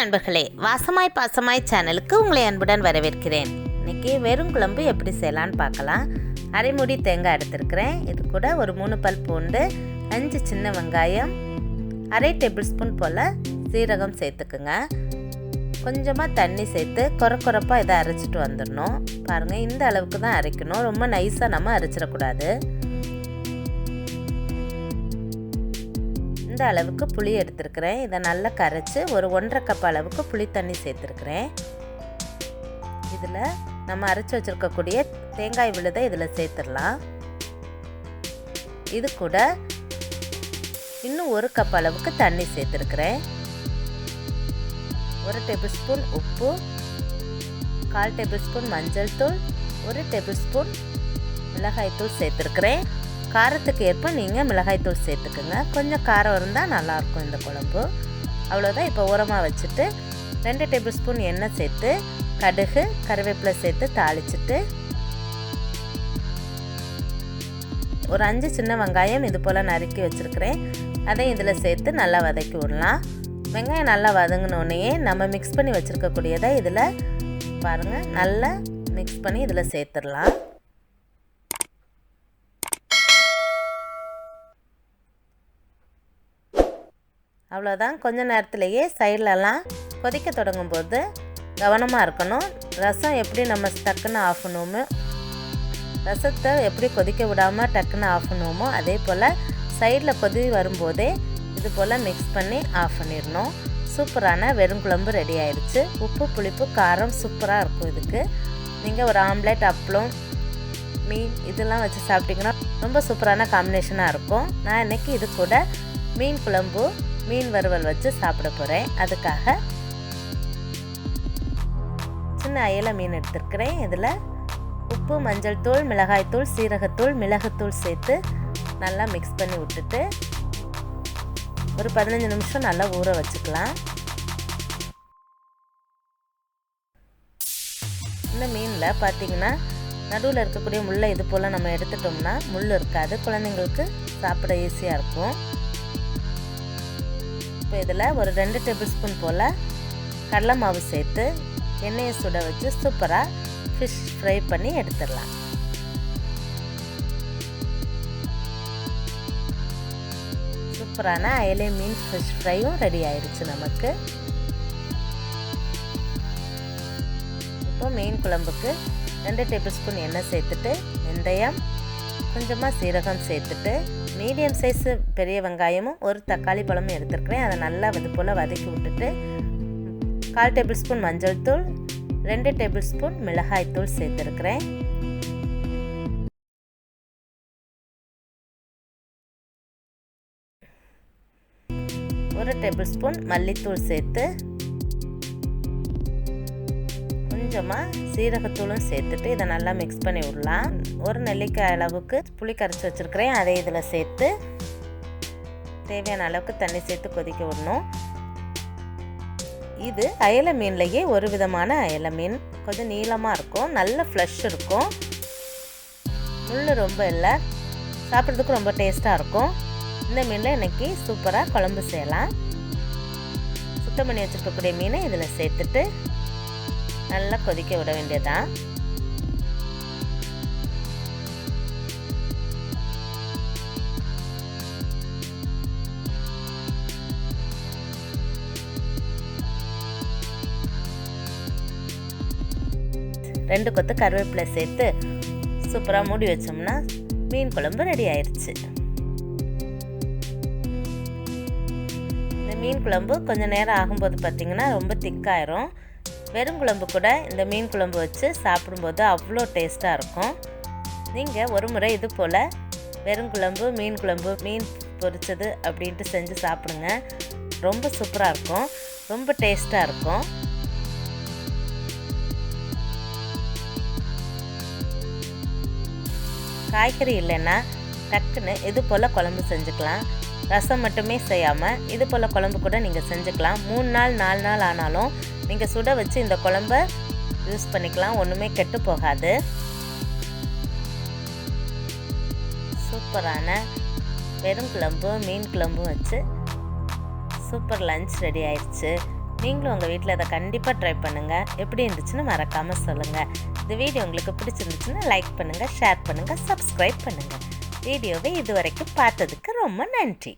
நண்பர்களே, வாசமாய் பாசமாய் சேனலுக்கு உங்களை அன்புடன் வரவேற்கிறேன். இன்றைக்கி வெறும் குழம்பு எப்படி செய்யலான்னு பார்க்கலாம். அரை மூடி தேங்காய் எடுத்துருக்கிறேன். இது கூட ஒரு 3 பல் பூண்டு, 5 சின்ன வெங்காயம், அரை டேபிள் ஸ்பூன் போல் சீரகம் சேர்த்துக்குங்க. கொஞ்சமாக தண்ணி சேர்த்து கொரப்பாக இதை அரைச்சிட்டு வந்துடணும். பாருங்கள், இந்த அளவுக்கு தான் அரைக்கணும். ரொம்ப நைஸாக நம்ம அரைச்சிடக்கூடாது. இந்த அளவுக்கு புளி எடுத்துருக்கிறேன். இதை நல்லா கரைச்சி ஒரு 1.5 கப் அளவுக்கு புளி தண்ணி சேர்த்துருக்கிறேன். இதில் நம்ம அரைச்சி வச்சுருக்கக்கூடிய தேங்காய் விழுதை இதில் சேர்த்துடலாம். இது கூட இன்னும் 1 கப் அளவுக்கு தண்ணி சேர்த்துருக்கிறேன். 1 டேபிள் ஸ்பூன் உப்பு, 1/4 டேபிள் ஸ்பூன் மஞ்சள் தூள், 1 டேபிள் ஸ்பூன் மிளகாய் தூள் சேர்த்துருக்கிறேன். காரத்துக்கு ஏற்ப நீங்கள் மிளகாய்த்தூள் சேர்த்துக்குங்க. கொஞ்சம் காரம் இருந்தால் நல்லாயிருக்கும் இந்த குழம்பு. அவ்வளோதான். இப்போ ஓரமாக வச்சுட்டு 2 டேபிள் ஸ்பூன் எண்ணெய் சேர்த்து கடுகு கருவேப்பிலை சேர்த்து தாளிச்சிட்டு ஒரு 5 சின்ன வெங்காயம் இது போல் நறுக்கி வச்சுருக்கிறேன். அதையும் இதில் சேர்த்து நல்லா வதக்கி விடலாம். வெங்காயம் நல்லா வதங்கினோடனே நம்ம மிக்ஸ் பண்ணி வச்சுருக்கக்கூடியதை இதில் பாருங்கள் நல்லா மிக்ஸ் பண்ணி இதில் சேர்த்துடலாம். அவ்வளோதான். கொஞ்ச நேரத்துலேயே சைட்லலாம் கொதிக்க தொடங்கும் போது கவனமாக இருக்கணும். ரசம் எப்படி நம்ம டக்குன்னு ஆஃப் பண்ணுவோமோ, ரசத்தை எப்படி கொதிக்க விடாமல் டக்குன்னு ஆஃப் பண்ணுவோமோ, அதே போல் சைடில் கொதி வரும்போதே இது போல் மிக்ஸ் பண்ணி ஆஃப் பண்ணிடணும். சூப்பரான வெறும் குழம்பு ரெடி ஆயிடுச்சு. உப்பு புளிப்பு காரம் சூப்பராக இருக்கும். இதுக்கு நீங்கள் ஒரு ஆம்லேட், அப்பளம், மீன் இதெல்லாம் வச்சு சாப்பிட்டிங்கன்னா ரொம்ப சூப்பரான காம்பினேஷனாக இருக்கும். நான் இன்றைக்கி இது கூட மீன் குழம்பு, மீன் வறுவல் வச்சு சாப்பிட போகிறேன். அதுக்காக சின்ன அயலை மீன் எடுத்துருக்கிறேன். இதில் உப்பு, மஞ்சள் தூள், மிளகாய்த்தூள், சீரகத்தூள், மிளகுத்தூள் சேர்த்து நல்லா மிக்ஸ் பண்ணி விட்டுட்டு ஒரு 15 நிமிஷம் நல்லா ஊற வச்சுக்கலாம். இந்த மீனில் பார்த்திங்கன்னா நடுவில் இருக்கக்கூடிய முள்ளை இது போல் நம்ம எடுத்துட்டோம்னா முள் இருக்காது. குழந்தைங்களுக்கு சாப்பிட ஈஸியாக இருக்கும். இப்போ இதில் ஒரு 2 டேபிள் ஸ்பூன் போல் கடலை மாவு சேர்த்து எண்ணெயை சுட வச்சு சூப்பராக ஃபிஷ் ஃப்ரை பண்ணி எடுத்துடலாம். சூப்பரான அயலை மீன் ஃபிஷ் ஃப்ரையும் ரெடி ஆயிடுச்சு நமக்கு. இப்போ மீன் குழம்புக்கு 2 டேபிள் ஸ்பூன் எண்ணெய் சேர்த்துட்டு வெந்தயம், கொஞ்சமாக சீரகம் சேர்த்துட்டு மீடியம் சைஸு பெரிய வெங்காயமும் ஒரு தக்காளி பழமும் எடுத்துருக்கிறேன். அதை நல்லா இது போல் வதக்கி விட்டுட்டு 1/4 டேபிள் ஸ்பூன் மஞ்சள் தூள், 2 டேபிள் ஸ்பூன் மிளகாய் தூள் சேர்த்துருக்கிறேன். ஒரு டேபிள் ஸ்பூன் மல்லித்தூள் சேர்த்து கொஞ்சமாக சீரகத்தூளும் சேர்த்துட்டு இதை நல்லா மிக்ஸ் பண்ணி விடலாம். ஒரு நெல்லிக்காய் அளவுக்கு புளி கரைச்சி வச்சுருக்கிறேன். அதை இதில் சேர்த்து தேவையான அளவுக்கு தண்ணி சேர்த்து கொதிக்க விடணும். இது அயலை மீன்லேயே ஒரு விதமான அயலை மீன். கொஞ்சம் நீளமாக இருக்கும், நல்ல ஃப்ளஷ் இருக்கும், முள் ரொம்ப இல்லை, சாப்பிட்றதுக்கு ரொம்ப டேஸ்ட்டாக இருக்கும். இந்த மீனில் இன்றைக்கி சூப்பராக குழம்பு செய்யலாம். சுத்தம் பண்ணி வச்சுருக்கக்கூடிய மீனை இதில் சேர்த்துட்டு நல்லா கொதிக்க விட வேண்டியதான். ரெண்டு கொத்து கருவேப்பிலை சேர்த்து சூப்பராக மூடி வச்சோம்னா மீன் குழம்பு ரெடி ஆயிடுச்சு. இந்த மீன் குழம்பு கொஞ்சம் நேரம் ஆகும்போது பார்த்திங்கன்னா ரொம்ப திக்காயிரும். வெறும் குழம்பு கூட இந்த மீன் குழம்பு வச்சு சாப்பிடும்போது அவ்வளோ டேஸ்ட்டாக இருக்கும். நீங்கள் ஒரு முறை இது போல் வெறும் குழம்பு, மீன் குழம்பு, மீன் பொரிச்சது அப்படின்ட்டு செஞ்சு சாப்பிடுங்க. ரொம்ப சூப்பராக இருக்கும், ரொம்ப டேஸ்ட்டாக இருக்கும். காய்கறி இல்லைன்னா டக்குன்னு இது போல் குழம்பு செஞ்சுக்கலாம். ரசம் மட்டுமே செய்யாமல் இது போல் குழம்பு கூட நீங்கள் செஞ்சுக்கலாம். 3 நாள் 4 நாள் ஆனாலும் நீங்கள் சுட வச்சு இந்த குழம்ப யூஸ் பண்ணிக்கலாம். ஒன்றுமே கெட்டு போகாது. சூப்பரான வெறும் குழம்பு, மீன் குழம்பும் வச்சு சூப்பர் லஞ்ச் ரெடி ஆயிடுச்சு. நீங்களும் உங்கள் வீட்டில் அதை கண்டிப்பாக ட்ரை பண்ணுங்கள். எப்படி இருந்துச்சுன்னு மறக்காமல் சொல்லுங்கள். இந்த வீடியோ உங்களுக்கு பிடிச்சிருந்துச்சுன்னா லைக் பண்ணுங்கள், ஷேர் பண்ணுங்கள், சப்ஸ்கிரைப் பண்ணுங்கள். வீடியோவை இதுவரைக்கும் பார்த்ததுக்கு ரொம்ப நன்றி.